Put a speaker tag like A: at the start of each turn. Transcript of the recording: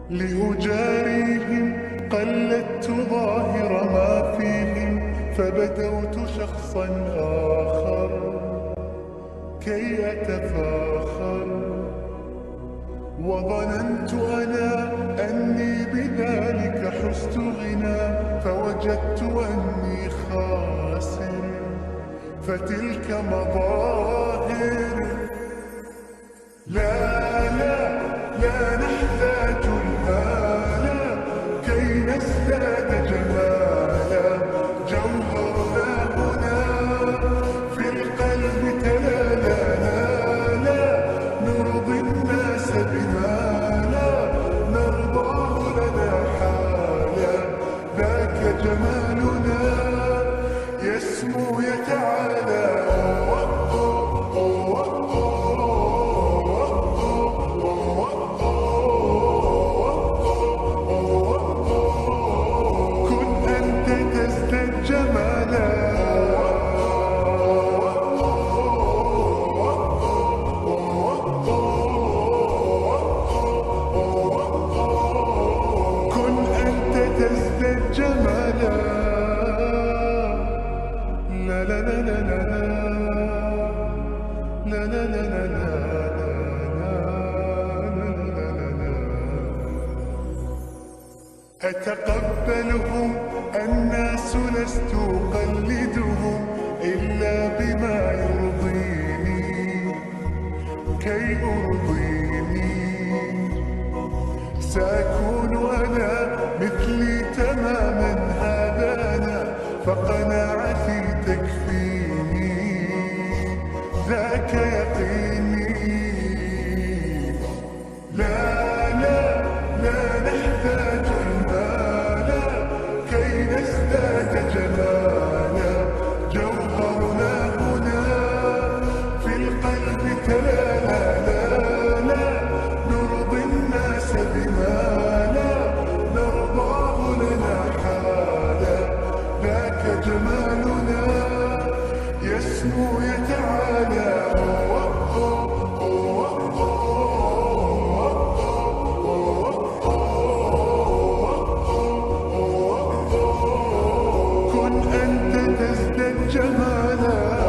A: لأجاريهم قلدت ظاهر ما فيهم، فبدوت شخصا آخر كي أتفاخر، وظننت أنا أني بذلك حزت غنى، فوجدت أني خاسر، فتلك مظاهر. لا لا لا نحتاج المال كي نزداد جمالا، جوهرنا هنا في القلب تلالا. لا نرضي الناس بما لا نرضاه لنا حالا، ذاك جمالنا يسمو يتعالى. كن أنت تزداد جمالا، كن أنت تزداد جمالا. لا لا لا لا لا لا لا لا لا لا. أتقبلهم الناس لست أقلدهم إلا بما يرضيني كي أرضيني. سأكون أنا مثلي تماما، هذا أنا، فقناعتي تكفيني، ذاك يقيني. لا لا لا نحتاج المال كي نزداد جمالا، جوهرنا هنا في القلب تلالا. لا لا نرضي الناس بما لا نرضاه لنا حالا، ذاك جمالنا يسمو يتعالى. كن أنت تزداد جمالا.